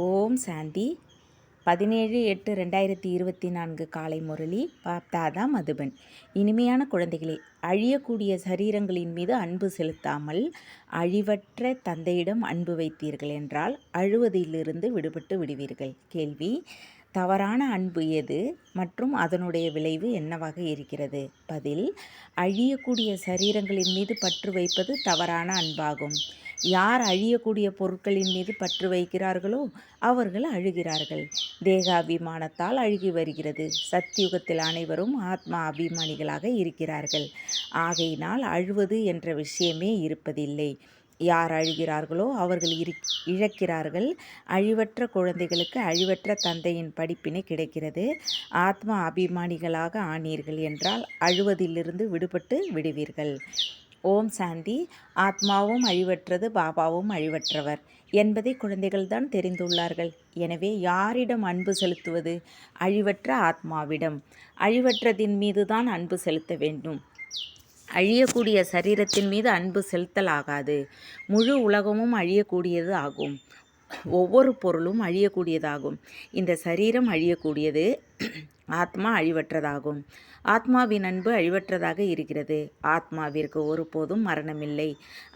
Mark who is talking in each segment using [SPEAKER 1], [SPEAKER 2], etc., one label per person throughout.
[SPEAKER 1] ஓம் சாந்தி 17/8/2024 காலை முரளி பாப்தாதா மதுபன். இனிமையான குழந்தைகளே, அழியக்கூடிய சரீரங்களின் மீது அன்பு செலுத்தாமல் அழிவற்ற தந்தையிடம் அன்பு வைத்தீர்கள் என்றால் அழுவதிலிருந்து விடுபட்டு விடுவீர்கள். கேள்வி: தவறான அன்பு எது மற்றும் அதனுடைய விளைவு என்னவாக இருக்கிறது? பதில்: அழியக்கூடிய சரீரங்களின் மீது பற்று வைப்பது தவறான அன்பாகும். யார் அழியக்கூடிய பொருட்களின் மீது பற்று வைக்கிறார்களோ அவர்கள் அழுகிறார்கள். தேக அபிமானத்தால் அழுகி வருகிறது. சத்தியுகத்தில் அனைவரும் ஆத்மா அபிமானிகளாக இருக்கிறார்கள். ஆகையினால் அழுவது என்ற விஷயமே இருப்பதில்லை. யார் அழுகிறார்களோ அவர்கள் இழக்கிறார்கள். அழிவற்ற குழந்தைகளுக்கு அழிவற்ற தந்தையின் படிப்பினை கிடைக்கிறது. ஆத்மா அபிமானிகளாக ஆனீர்கள் என்றால் அழுவதிலிருந்து விடுபட்டு விடுவீர்கள். ஓம் சாந்தி. ஆத்மாவும் அழிவற்றது, பாபாவும் அழிவற்றவர் என்பதை குழந்தைகள்தான் தெரிந்துள்ளார்கள். எனவே யாரிடம் அன்பு செலுத்துவது? அழிவற்ற ஆத்மாவிடம். அழிவற்றதின் மீதுதான் அன்பு செலுத்த வேண்டும். அழியக்கூடிய சரீரத்தின் மீது அன்பு செலுத்தலாகாது. முழு உலகமும் அழியக்கூடியது ஆகும். ஒவ்வொரு பொருளும் அழியக்கூடியதாகும். இந்த சரீரம் அழியக்கூடியது, ஆத்மா அழிவற்றதாகும். ஆத்மாவின் அன்பு அழிவற்றதாக இருக்கிறது. ஆத்மாவிற்கு ஒருபோதும் மரணமில்லை.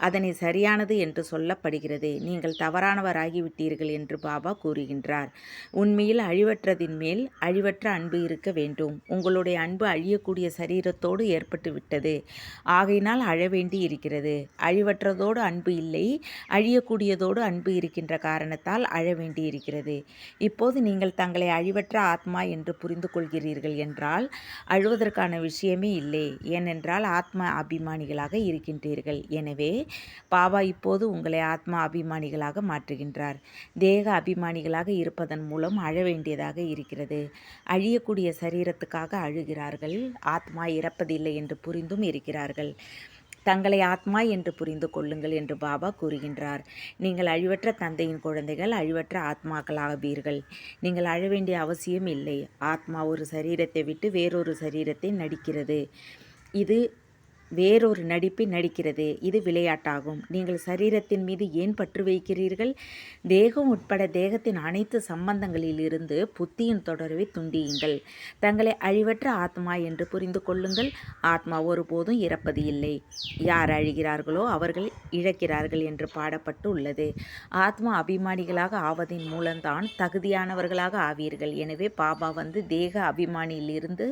[SPEAKER 1] அதனை சரியானது என்று சொல்லப்படுகிறது. நீங்கள் தவறானவராகிவிட்டீர்கள் என்று பாபா கூறுகின்றார். உண்மையில் அழிவற்றதின் மேல் அழிவற்ற அன்பு இருக்க வேண்டும். உங்களுடைய அன்பு அழியக்கூடிய சரீரத்தோடு ஏற்பட்டு விட்டது. ஆகையினால் அழ வேண்டி இருக்கிறது. அழிவற்றதோடு அன்பு இல்லை, அழியக்கூடியதோடு அன்பு இருக்கின்ற காரணத்தால் அழ வேண்டி இருக்கிறது. இப்போது நீங்கள் தங்களை அழிவற்ற ஆத்மா என்று புரிந்து கொள்கிறீர்கள் என்றால் அழுவதற்கான விஷயமே இல்லை. ஏனென்றால் ஆத்மா அபிமானிகளாக இருக்கின்றீர்கள். எனவே பாபா இப்போது உங்களை ஆத்மா அபிமானிகளாக மாற்றுகின்றார். தேக அபிமானிகளாக இருப்பதன் மூலம் அழ வேண்டியதாக இருக்கிறது. அழியக்கூடிய சரீரத்துக்காக அழுகிறார்கள். ஆத்மா இறப்பதில்லை என்று புரிந்தும் இருக்கிறார்கள். தங்களை ஆத்மா என்று புரிந்து கொள்ளுங்கள் என்று பாபா கூறுகின்றார். நீங்கள் அழிவற்ற தந்தையின் குழந்தைகள், அழிவற்ற ஆத்மாக்களாவீர்கள். நீங்கள் அழ வேண்டிய அவசியம் இல்லை. ஆத்மா ஒரு சரீரத்தை விட்டு வேறொரு சரீரத்தை நடிக்கிறது. இது வேறொரு நடிப்பை நடிக்கிறது. இது விளையாட்டாகும். நீங்கள் சரீரத்தின் மீது ஏன் பற்று வைக்கிறீர்கள்? தேகம் உட்பட தேகத்தின் அனைத்து சம்பந்தங்களில் இருந்து புத்தியின் தொடர்பை துண்டியுங்கள். தங்களை அழிவற்ற ஆத்மா என்று புரிந்து கொள்ளுங்கள். ஆத்மா ஒருபோதும் இறப்பது இல்லை. யார் அழிகிறார்களோ அவர்கள் இழக்கிறார்கள் என்று பாடப்பட்டு உள்ளது. ஆத்மா அபிமானிகளாக ஆவதின் மூலம்தான் தகுதியானவர்களாக ஆவீர்கள். எனவே பாபா வந்து தேக அபிமானியிலிருந்து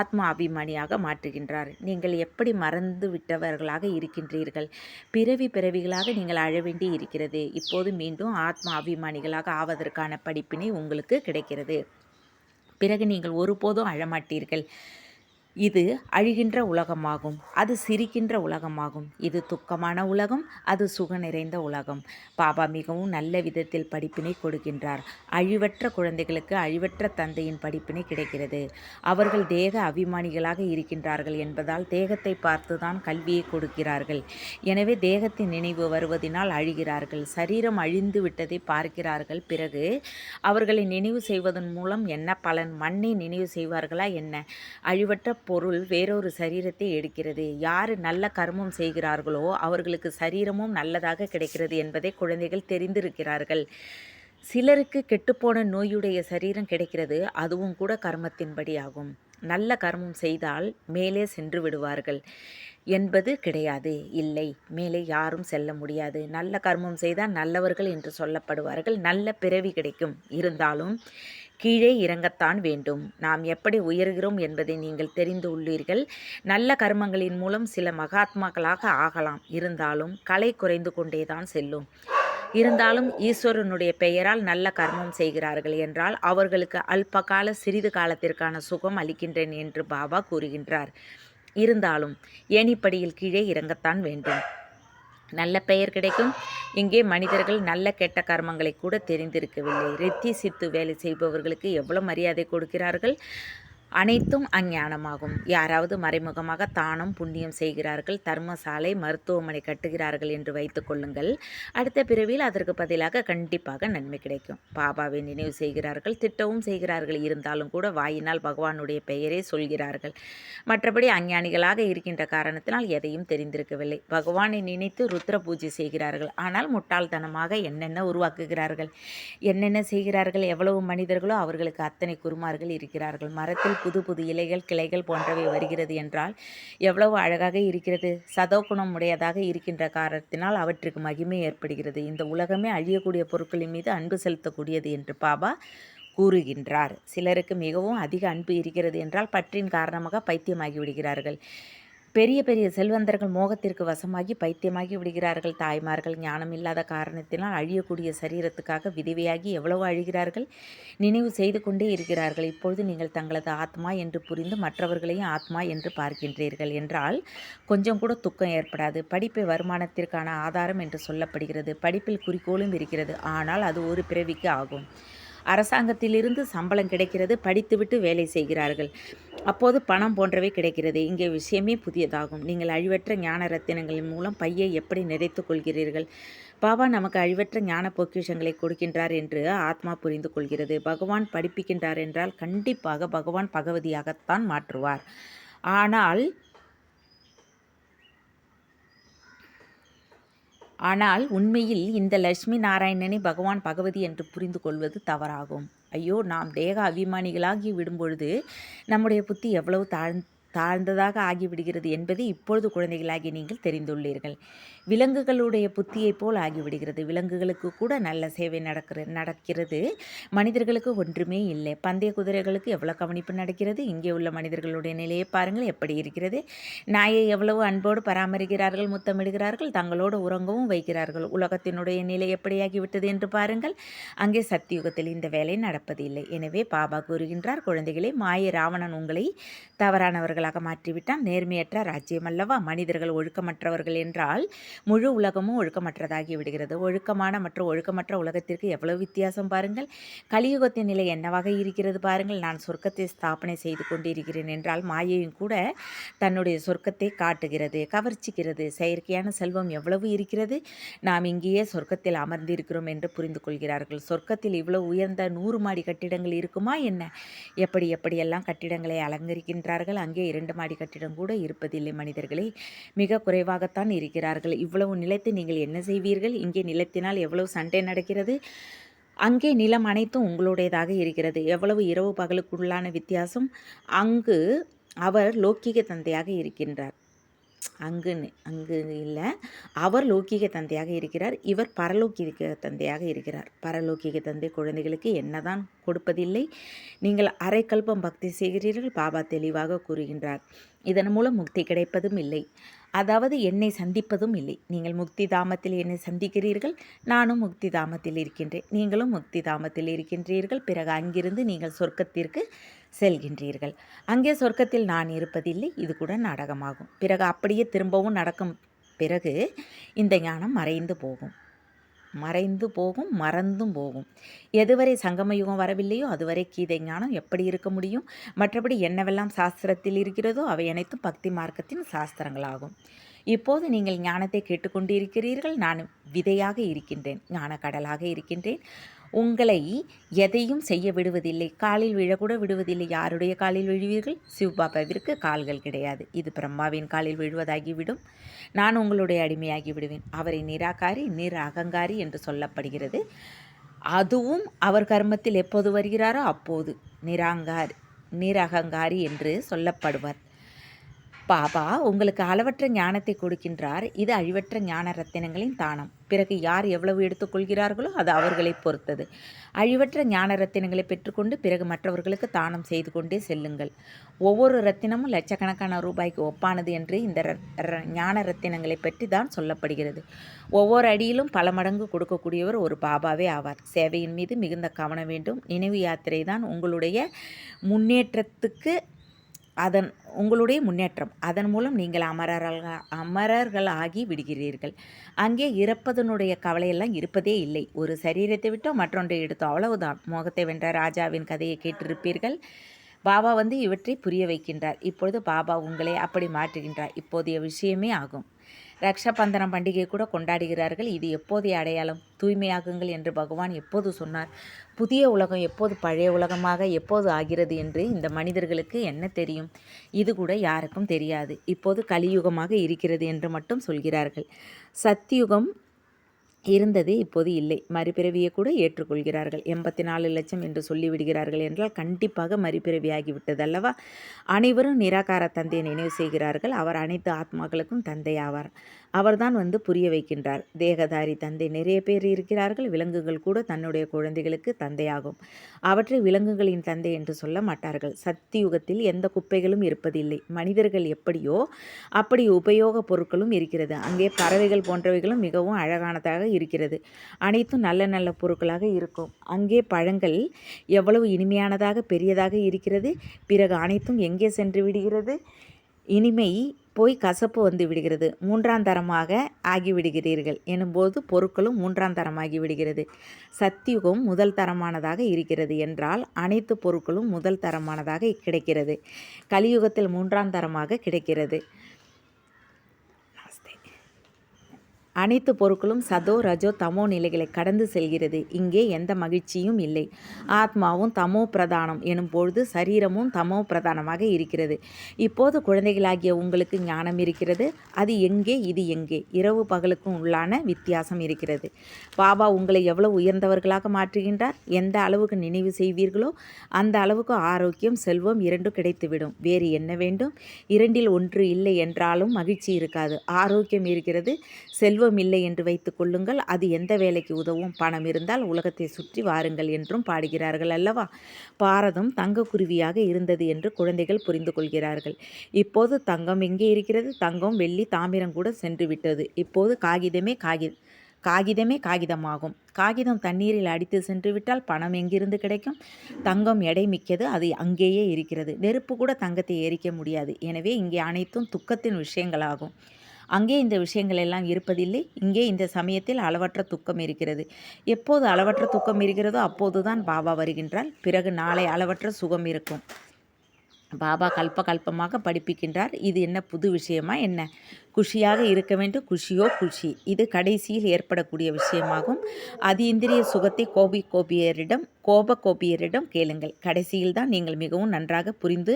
[SPEAKER 1] ஆத்மா அபிமானியாக மாற்றுகின்றார். நீங்கள் எப்படி மறந்து விட்டவர்களாக இருக்கின்றீர்கள்? பிறவிகளாக நீங்கள் அழ வேண்டி இருக்கிறது. இப்போது மீண்டும் ஆத்மா அபிமானிகளாக ஆவதற்கான படிப்பினை உங்களுக்கு கிடைக்கிறது. பிறகு நீங்கள் ஒருபோதும் அழமாட்டீர்கள். இது அழிகின்ற உலகமாகும். அது சிரிக்கின்ற உலகமாகும். இது துக்கமான உலகம், அது சுக நிறைந்த உலகம். பாபா மிகவும் நல்ல விதத்தில் படிப்பினை கொடுக்கின்றார். அழிவற்ற குழந்தைகளுக்கு அழிவற்ற தந்தையின் படிப்பினை கிடைக்கிறது. அவர்கள் தேக அபிமானிகளாக இருக்கின்றார்கள் என்பதால் தேகத்தை பார்த்துதான் கல்வியை கொடுக்கிறார்கள். எனவே தேகத்தின் நினைவு வருவதனால் அழுகிறார்கள். சரீரம் அழிந்து விட்டதை பார்க்கிறார்கள். பிறகு அவர்களை நினைவு செய்வதன் மூலம் என்ன பலன்? மண்ணை நினைவு செய்வார்களா என்ன? அழிவற்ற பொருள் வேறொரு சரீரத்தை எடுக்கிறது. யார் நல்ல கர்மம் செய்கிறார்களோ அவர்களுக்கு சரீரமும் நல்லதாக கிடைக்கிறது என்பதை குழந்தைகள் தெரிந்திருக்கிறார்கள். சிலருக்கு கெட்டுப்போன நோயுடைய சரீரம் கிடைக்கிறது. அதுவும் கூட கர்மத்தின்படி ஆகும். நல்ல கர்மம் செய்தால் மேலே சென்று விடுவார்கள் என்பது கிடையாது. இல்லை, மேலே யாரும் செல்ல முடியாது. நல்ல கர்மம் செய்தால் நல்லவர்கள் என்று சொல்லப்படுவார்கள். நல்ல பிறவி கிடைக்கும். இருந்தாலும் கீழே இறங்கத்தான் வேண்டும். நாம் எப்படி உயர்கிறோம் என்பதை நீங்கள் தெரிந்து உள்ளீர்கள். நல்ல கர்மங்களின் மூலம் சில மகாத்மாக்களாக ஆகலாம். இருந்தாலும் கலை குறைந்து கொண்டேதான் செல்லும். இருந்தாலும் ஈஸ்வரனுடைய பெயரால் நல்ல கர்மம் செய்கிறார்கள் என்றால் அவர்களுக்கு அல்பகால சிறிது காலத்திற்கான சுகம் அளிக்கின்றேன் என்று பாபா கூறுகின்றார். இருந்தாலும் ஏணிப்படியில் கீழே இறங்கத்தான் வேண்டும். நல்ல பெயர் கிடைக்கும். இங்கே மனிதர்கள் நல்ல கெட்ட கர்மங்களை கூட தெரிந்திருக்கவில்லை. ரித்தி சித்து வேலை செய்பவர்களுக்கு எவ்வளவு மரியாதை கொடுக்கிறார்கள். அனைத்தும் அஞ்ஞானமாகும். யாராவது மறைமுகமாக தானம் புண்ணியம் செய்கிறார்கள், தர்மசாலை மருத்துவமனை கட்டுகிறார்கள் என்று வைத்துக் கொள்ளுங்கள். அடுத்த பிறவியில் அதற்கு பதிலாக கண்டிப்பாக நன்மை கிடைக்கும். பாபாவை நினைவு செய்கிறார்கள், திட்டவும் செய்கிறார்கள். இருந்தாலும் கூட வாயினால் பகவானுடைய பெயரே சொல்கிறார்கள். மற்றபடி அஞ்ஞானிகளாக இருக்கின்ற காரணத்தினால் எதையும் தெரிந்திருக்கவில்லை. பகவானை நினைத்து ருத்ர பூஜை செய்கிறார்கள். ஆனால் முட்டாள்தனமாக என்னென்ன உருவாக்குகிறார்கள், என்னென்ன செய்கிறார்கள். எவ்வளவு மனிதர்களோ அவர்களுக்கு அத்தனை குருமார்கள் இருக்கிறார்கள். மரத்தில் புது புது இலைகள் கிளைகள் போன்றவை வருகிறது என்றால் எவ்வளவு அழகாக இருக்கிறது. சதோகுணம் உடையதாக இருக்கின்ற காரணத்தினால் அவற்றுக்கு மகிமை ஏற்படுகிறது. இந்த உலகமே அழியக்கூடிய பொருட்களின் மீது அன்பு செலுத்தக்கூடியது என்று பாபா கூறுகின்றார். சிலருக்கு மிகவும் அதிக அன்பு இருக்கிறது என்றால் பற்றின் காரணமாக பைத்தியமாகி விடுகிறார்கள். பெரிய பெரிய செல்வந்தர்கள் மோகத்திற்கு வசமாகி பைத்தியமாகி விடுகிறார்கள். தாய்மார்கள் ஞானம் இல்லாத காரணத்தினால் அழியக்கூடிய சரீரத்துக்காக விதவையாகி எவ்வளவு அழுகிறார்கள். நினைவு செய்து கொண்டே இருக்கிறார்கள். இப்பொழுது நீங்கள் தங்களது ஆத்மா என்று புரிந்து மற்றவர்களையும் ஆத்மா என்று பார்க்கின்றீர்கள் என்றால் கொஞ்சம் கூட துக்கம் ஏற்படாது. படிப்பை வருமானத்திற்கான ஆதாரம் என்று சொல்லப்படுகிறது. படிப்பில் குறிக்கோளும் இருக்கிறது. ஆனால் அது ஒரு பிறவிக்கு ஆகும். அரசாங்கத்திலிருந்து சம்பளம் கிடைக்கிறது, படித்துவிட்டு வேலை செய்கிறார்கள். அப்போது பணம் போன்றவை கிடைக்கிறது. இங்கே விஷயமே புதியதாகும். நீங்கள் அழிவற்ற ஞான ரத்தினங்களின் மூலம் பையை எப்படி நிறைத்து கொள்கிறீர்கள்? பாபா நமக்கு அழிவற்ற ஞான பொக்கிஷங்களை கொடுக்கின்றார் என்று ஆத்மா புரிந்து கொள்கிறது. பகவான் படிப்பிக்கின்றார் என்றால் கண்டிப்பாக பகவான் பகவதியாகத்தான் மாற்றுவார். ஆனால் உண்மையில் இந்த லட்சுமி நாராயணனை பகவான் பகவதி என்று புரிந்து கொள்வது தவறாகும். ஐயோ, நாம் தேக அபிமானிகளாகி விடும்பொழுது நம்முடைய புத்தி எவ்வளவு தாழ்ந்ததாக ஆகிவிடுகிறது என்பதை இப்பொழுது குழந்தைகளாகி நீங்கள் தெரிந்துள்ளீர்கள். விலங்குகளுடைய புத்தியைப் போல் ஆகிவிடுகிறது. விலங்குகளுக்கு கூட நல்ல சேவை நடக்கிறது. மனிதர்களுக்கு ஒன்றுமே இல்லை. பந்தய குதிரைகளுக்கு எவ்வளோ கவனிப்பு நடக்கிறது. இங்கே உள்ள மனிதர்களுடைய நிலையை பாருங்கள் எப்படி இருக்கிறது. நாயை எவ்வளவு அன்போடு பராமரிக்கிறார்கள், முத்தமிடுகிறார்கள், தங்களோடு உறங்கவும் வைக்கிறார்கள். உலகத்தினுடைய நிலை எப்படியாகிவிட்டது என்று பாருங்கள். அங்கே சத்தியுகத்தில் இந்த வேலை நடப்பதில்லை. எனவே பாபா கூறுகின்றார், குழந்தைகளே, மாய ராவணன் உங்களை தவறானவர்களாக மாற்றிவிட்டான். நேர்மையற்ற ராஜ்யம் அல்லவா. மனிதர்கள் ஒழுக்கமற்றவர்கள் என்றால் முழு உலகமும் ஒழுக்கமற்றதாகி விடுகிறது. ஒழுக்கமான மற்றும் ஒழுக்கமற்ற உலகத்திற்கு எவ்வளவு வித்தியாசம் பாருங்கள். கலியுகத்தின் நிலை என்னவாக இருக்கிறது பாருங்கள். நான் சொர்க்கத்தை ஸ்தாபனை செய்து கொண்டிருக்கிறேன் என்றால் மாயையும் கூட தன்னுடைய சொர்க்கத்தை காட்டுகிறது, கவர்ச்சிக்கிறது. செயற்கையான செல்வம் எவ்வளவு இருக்கிறது. நாம் இங்கேயே சொர்க்கத்தில் அமர்ந்திருக்கிறோம் என்று புரிந்து கொள்கிறார்கள். சொர்க்கத்தில் இவ்வளவு உயர்ந்த 100 மாடி கட்டிடங்கள் இருக்குமா என்ன? எப்படியெல்லாம் கட்டிடங்களை அலங்கரிக்கின்றார்கள். அங்கே 2 மாடி கட்டிடம் கூட இருப்பதில்லை. மனிதர்களே மிக குறைவாகத்தான் இருக்கிறார்கள். இவ்வளவு நிலத்தை நீங்கள் என்ன செய்வீர்கள்? இங்கே நிலத்தினால் எவ்வளவு சண்டை நடக்கிறது. அங்கே நிலம் அனைத்தும் உங்களுடையதாக இருக்கிறது. எவ்வளவு இரவு பகலுக்குள்ளான வித்தியாசம். அங்கு அவர் லௌக்கிக தந்தையாக இருக்கின்றார். அங்கு இல்லை, அவர் லௌகிக தந்தையாக இருக்கிறார். இவர் பரலௌகிக தந்தையாக இருக்கிறார். பரலௌகிக தந்தை குழந்தைகளுக்கு என்னதான் கொடுப்பதில்லை. நீங்கள் அரைக்கல்பம் பக்தி செய்கிறீர்கள். பாபா தெளிவாக கூறுகின்றார், இதன் மூலம் முக்தி கிடைப்பதும் இல்லை, அதாவது என்னை சந்திப்பதும் இல்லை. நீங்கள் முக்தி தாமத்தில் என்னை சந்திக்கிறீர்கள், நானும் முக்தி தாமத்தில் இருக்கின்றேன், நீங்களும் முக்தி தாமத்தில் இருக்கின்றீர்கள். பிறகு அங்கிருந்து நீங்கள் சொர்க்கத்திற்கு செல்கின்றீர்கள். அங்கே சொர்க்கத்தில் நான் இருப்பதில்லை. இது கூட நாடகமாகும். பிறகு அப்படியே திரும்பவும் நடக்கும். பிறகு இந்த ஞானம் மறைந்து போகும், மறந்தும் போகும். எதுவரை சங்கமயுகம் வரவில்லையோ அதுவரை கீதை ஞானம் எப்படி இருக்க முடியும்? மற்றபடி என்னவெல்லாம் சாஸ்திரத்தில் இருக்கிறதோ அவை அனைத்தும் பக்தி மார்க்கத்தின் சாஸ்திரங்களாகும். இப்போது நீங்கள் ஞானத்தை கேட்டுக்கொண்டிருக்கிறீர்கள். நான் விதையாக இருக்கின்றேன், ஞானக்கடலாக இருக்கின்றேன். உங்களை எதையும் செய்ய விடுவதில்லை. காலில் விழக்கூட விடுவதில்லை. யாருடைய காலில் விழுவீர்கள்? சிவபாபாவிற்கு கால்கள் கிடையாது. இது பிரம்மாவின் காலில் விழுவதாகிவிடும். நான் உங்களுடைய அடிமையாகி விடுவேன். அவரை நிராகாரி, அகங்காரி என்று சொல்லப்படுகிறது. அதுவும் அவர் கர்மத்தில் எப்போது வருகிறாரோ அப்போது நிரகங்காரி என்று சொல்லப்படுவார். பாபா உங்களுக்கு அளவற்ற ஞானத்தை கொடுக்கின்றார். இது அழிவற்ற ஞான ரத்தினங்களின் தானம். பிறகு யார் எவ்வளவு எடுத்துக்கொள்கிறார்களோ அது அவர்களை பொறுத்தது. அழிவற்ற ஞான ரத்தினங்களை பெற்றுக்கொண்டு பிறகு மற்றவர்களுக்கு தானம் செய்து கொண்டே செல்லுங்கள். ஒவ்வொரு ரத்தினமும் லட்சக்கணக்கான ரூபாய்க்கு ஒப்பானது என்று இந்த ஞான ரத்தினங்களை பற்றி தான் சொல்லப்படுகிறது. ஒவ்வொரு அடியிலும் பல மடங்கு கொடுக்கக்கூடியவர் ஒரு பாபாவே ஆவார். சேவையின் மீது மிகுந்த கவனம் வேண்டும். நினைவு யாத்திரை தான் உங்களுடைய முன்னேற்றம். அதன் மூலம் நீங்கள் அமரர்கள் ஆகி விடுகிறீர்கள். அங்கே இறப்பதனுடைய கவலையெல்லாம் இருப்பதே இல்லை. ஒரு சரீரத்தை விட்டோ மற்றொன்றை எடுத்தோ, அவ்வளவுதான். மோகத்தை வென்ற ராஜாவின் கதையை கேட்டிருப்பீர்கள். பாபா வந்து இவற்றை புரிய வைக்கின்றார். இப்பொழுது பாபா உங்களை அப்படி மாற்றுகின்றார். இப்போதைய விஷயமே ஆகும். ரக்ஷாபந்தனம் பண்டிகை கூட கொண்டாடுகிறார்கள். இது எப்போதைய அடையாளம்? தூய்மையாகுங்கள் என்று பகவான் எப்போது சொன்னார்? புதிய உலகம் எப்போது பழைய உலகமாக எப்போது ஆகிறது என்று இந்த மனிதர்களுக்கு என்ன தெரியும்? இது கூட யாருக்கும் தெரியாது. இப்போது கலியுகமாக இருக்கிறது என்று மட்டும் சொல்கிறார்கள். சத்தியுகம் இருந்தது, இப்போது இல்லை. மறுபிறவியை கூட ஏற்றுக்கொள்கிறார்கள். 84 லட்சம் என்று சொல்லிவிடுகிறார்கள் என்றால் கண்டிப்பாக மறுபிறவியாகிவிட்டது அல்லவா? அனைவரும் நிராகார தந்தையை நினைவு செய்கிறார்கள். அவர் அனைத்து ஆத்மாக்களுக்கும் தந்தை ஆவார். அவர்தான் வந்து புரிய வைக்கின்றார். தேகதாரி தந்தை நிறைய பேர் இருக்கிறார்கள். விலங்குகள் கூட தன்னுடைய குழந்தைகளுக்கு தந்தையாகும். அவற்றை விலங்குகளின் தந்தை என்று சொல்ல மாட்டார்கள். சத்தியுகத்தில் எந்த குப்பைகளும் இருப்பதில்லை. மனிதர்கள் எப்படியோ அப்படி உபயோக பொருட்களும் இருக்கிறது. அங்கே பறவைகள் போன்றவைகளும் மிகவும் அழகானதாக இருக்கிறது. அனைத்தும் நல்ல நல்ல பொருட்களாக இருக்கும். அங்கே பழங்கள் எவ்வளவு இனிமையானதாக பெரியதாக இருக்கிறது. பிறகு அனைத்தும் எங்கே சென்று விடுகிறது? இனிமை போய் கசப்பு வந்து விடுகிறது. மூன்றாம் தரமாக ஆகிவிடுகிறீர்கள் எனும்போது பொருட்களும் மூன்றாம் தரமாகி விடுகிறது. சத்தியுகம் முதல் தரமானதாக இருக்கிறது என்றால் அனைத்து பொருட்களும் முதல் தரமானதாக கிடைக்கிறது. கலியுகத்தில் மூன்றாம் தரமாக கிடைக்கிறது. அனைத்து பொருட்களும் சதோ ரஜோ தமோ நிலைகளை கடந்து செல்கிறது. இங்கே எந்த மகிழ்ச்சியும் இல்லை. ஆத்மாவும் தமோ பிரதானம் எனும் பொழுது சரீரமும் தமோ பிரதானமாக இருக்கிறது. இப்போது குழந்தைகளாகிய உங்களுக்கு ஞானம் இருக்கிறது. அது எங்கே, இது எங்கே? இரவு பகலுக்கும் உள்ளான வித்தியாசம் இருக்கிறது. பாபா உங்களை எவ்வளவு உயர்ந்தவர்களாக மாற்றுகின்றார். எந்த அளவுக்கு நினைவு செய்வீர்களோ அந்த அளவுக்கு ஆரோக்கியம், செல்வம் இரண்டும் கிடைத்துவிடும். வேறு என்ன வேண்டும்? இரண்டில் ஒன்று இல்லை என்றாலும் மகிழ்ச்சி இருக்காது. ஆரோக்கியம் இருக்கிறது, செல்வம் இல்லை என்று வைத்துக் கொள்ளுங்கள். அது எந்த வேலைக்கு உதவும்? பணம் இருந்தால் உலகத்தை சுற்றி வாருங்கள் என்றும் பாடுகிறார்கள் அல்லவா? பாரதம் தங்கக்குருவியாக இருந்தது என்று குழந்தைகள் புரிந்து கொள்கிறார்கள். இப்போது தங்கம் எங்கே இருக்கிறது? தங்கம், வெள்ளி, தாமிரம் கூட சென்று விட்டது. இப்போது காகிதமே காகிதமாகும். காகிதம் தண்ணீரில் அடித்து சென்று விட்டால் பணம் எங்கிருந்து கிடைக்கும்? தங்கம் எடை மிக்கது, அது அங்கேயே இருக்கிறது. நெருப்பு கூட தங்கத்தை எரிக்க முடியாது. எனவே இங்கே அனைத்தும் துக்கத்தின் விஷயங்களாகும். அங்கே இந்த விஷயங்கள் எல்லாம் இருப்பதில்லை. இங்கே இந்த சமயத்தில் அளவற்ற துக்கம் இருக்கிறது. எப்போது அளவற்ற துக்கம் இருக்கிறதோ அப்போதுதான் பாபா வருகின்றார். பிறகு நாளை அளவற்ற சுகம் இருக்கும். பாபா கல்பமாக படிப்பிக்கின்றார். இது என்ன புது விஷயமா என்ன? குஷியாக இருக்க வேண்டும். குஷியோ குஷி. இது கடைசியில் ஏற்படக்கூடிய விஷயமாகும். அதீந்திரிய சுகத்தை கோபியரிடம் கேளுங்கள். கடைசியில் தான் நீங்கள் மிகவும் நன்றாக புரிந்து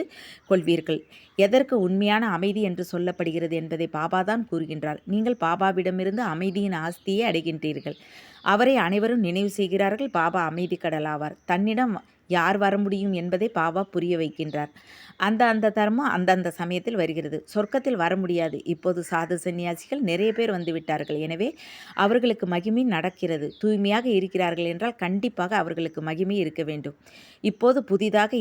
[SPEAKER 1] கொள்வீர்கள். எதற்கு உண்மையான அமைதி என்று சொல்லப்படுகிறது என்பதை பாபா தான் கூறுகின்றார். நீங்கள் பாபாவிடமிருந்து அமைதியின் ஆஸ்தியை அடைகின்றீர்கள். அவரை அனைவரும் நினைவு செய்கிறார்கள். பாபா அமைதி கடலாவார். தன்னிடம் யார் வர முடியும் என்பதை பாபா புரிய வைக்கின்றார். அந்த தர்மம் அந்தந்த சமயத்தில் வருகிறது. சொர்க்கத்தில் வர முடியாது. இப்போது சாது சன்னியாசிகள் நிறைய பேர் வந்து விட்டார்கள். எனவே அவர்களுக்கு மகிமை நடக்கிறது. தூய்மையாக இருக்கிறார்கள் என்றால் கண்டிப்பாக அவர்களுக்கு மகிமை இருக்க வேண்டும். இப்போது புதிதாக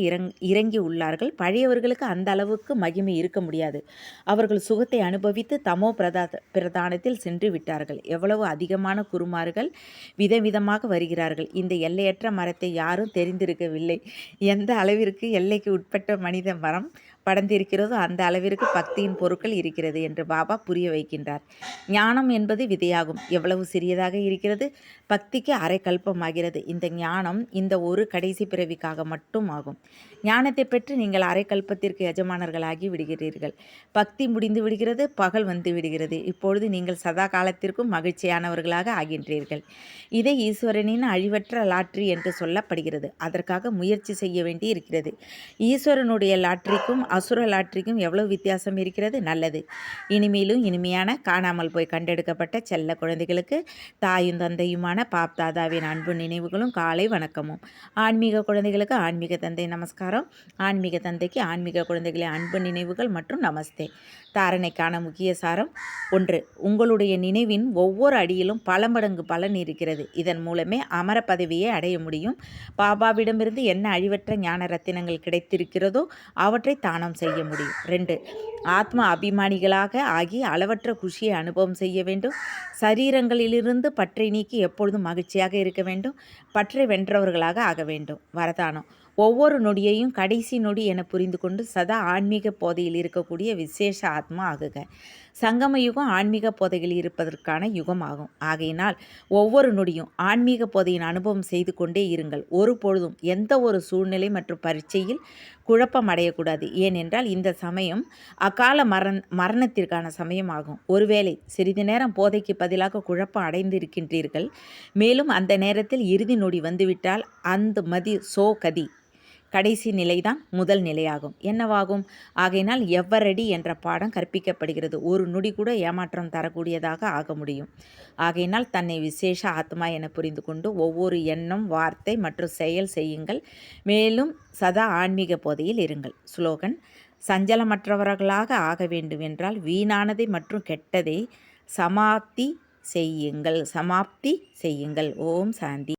[SPEAKER 1] இறங்கி உள்ளார்கள். பழையவர்களுக்கு அந்த அளவுக்கு மகிமை இருக்க முடியாது. அவர்கள் சுகத்தை அனுபவித்து தமோ பிரதானத்தில் சென்று விட்டார்கள். எவ்வளவு அதிகமான குருமார்கள் விதவிதமாக வருகிறார்கள். இந்த எல்லையற்ற மரத்தை யாரும் தெரிந்திருக்கவில்லை. எந்த அளவிற்கு எல்லைக்கு உட்பட்ட மனித மரம் படர்ந்திருக்கிறதோ அந்த அளவிற்கு பக்தியின் பொருட்கள் இருக்கிறது என்று பாபா புரிய வைக்கின்றார். ஞானம் என்பது விதையாகும். எவ்வளவு சிறியதாக இருக்கிறது. பக்திக்கு அரை கல்பமாகிறது. இந்த ஞானம் இந்த ஒரு கடைசி பிறவிக்காக மட்டும் ஆகும். ஞானத்தை பெற்று நீங்கள் அரை கல்பத்திற்கு எஜமானர்களாகி விடுகிறீர்கள். பக்தி முடிந்து விடுகிறது. பகல் வந்து விடுகிறது. இப்பொழுது நீங்கள் சதா காலத்திற்கும் மகிழ்ச்சியானவர்களாக ஆகின்றீர்கள். இதை ஈஸ்வரனின் அழிவற்ற லாட்ரி என்று சொல்லப்படுகிறது. அதற்காக முயற்சி செய்ய வேண்டி இருக்கிறது. ஈஸ்வரனுடைய லாட்ரிக்கும் அசுர லாட்ரிக்கும் எவ்வளவு வித்தியாசம் இருக்கிறது. நல்லது. இனிமேலும் இனிமையான காணாமல் போய் கண்டெடுக்கப்பட்ட செல்ல குழந்தைகளுக்கு தாயும் தந்தையுமான பாப் தாதாவின் அன்பு நினைவுகளும் காலை வணக்கமும். ஆன்மீக குழந்தைகளுக்கு ஆன்மீக தந்தை நமஸ்காரம். ஆன்மீக தந்தைக்கு ஆன்மீக குழந்தைகளின் அன்பு நினைவுகள் மற்றும் நமஸ்தே. தாரணைக்கான முக்கிய சாரம் 1. உங்களுடைய நினைவின் ஒவ்வொரு அடியிலும் பல மடங்கு பலன் இருக்கிறது. இதன் மூலமே அமர பதவியை அடைய முடியும். பாபாவிடமிருந்து என்ன அழிவற்ற ஞான ரத்தினங்கள் கிடைத்திருக்கிறதோ அவற்றை தானம் செய்ய முடியும். 2. ஆத்ம அபிமானிகளாக ஆகி அளவற்ற குஷியை அனுபவம் செய்ய வேண்டும். சரீரங்களிலிருந்து பற்றை நீக்கி எப்பொழுதும் மகிழ்ச்சியாக இருக்க வேண்டும். பற்றை வென்றவர்களாக ஆக வேண்டும். வரதானம்: ஒவ்வொரு நொடியையும் கடைசி நொடி என புரிந்து கொண்டு சதா ஆன்மீக போதையில் இருக்கக்கூடிய விசேஷ ஆத்மா ஆகுக. சங்கம யுகம் ஆன்மீக போதையில் இருப்பதற்கான யுகம் ஆகும். ஆகையினால் ஒவ்வொரு நொடியும் ஆன்மீக போதையின் அனுபவம் செய்து கொண்டே இருங்கள். ஒரு பொழுதும் எந்த ஒரு சூழ்நிலை மற்றும் பரீட்சையில் குழப்பம் அடையக்கூடாது. ஏனென்றால் இந்த சமயம் அகால மரணத்திற்கான சமயம் ஆகும். ஒருவேளை சிறிது நேரம் போதைக்கு பதிலாக குழப்பம் அடைந்திருக்கின்றீர்கள். மேலும் அந்த நேரத்தில் இறுதி நொடி வந்துவிட்டால் அந்த மதி கதி கடைசி நிலைதான் முதல் நிலையாகும். என்னவாகும்? ஆகையினால் எவ்வரடி என்ற பாடம் கற்பிக்கப்படுகிறது. ஒரு நொடி கூட ஏமாற்றம் தரக்கூடியதாக ஆக முடியும். ஆகையினால் தன்னை விசேஷ ஆத்மா என புரிந்து கொண்டு ஒவ்வொரு எண்ணம், வார்த்தை மற்றும் செயல் செய்யுங்கள். மேலும் சதா ஆன்மீக போதையில் இருங்கள். ஸ்லோகன்: சஞ்சலமற்றவர்களாக ஆக வேண்டுமென்றால் வீணானதை மற்றும் கெட்டதை சமாப்தி செய்யுங்கள். ஓம் சாந்தி.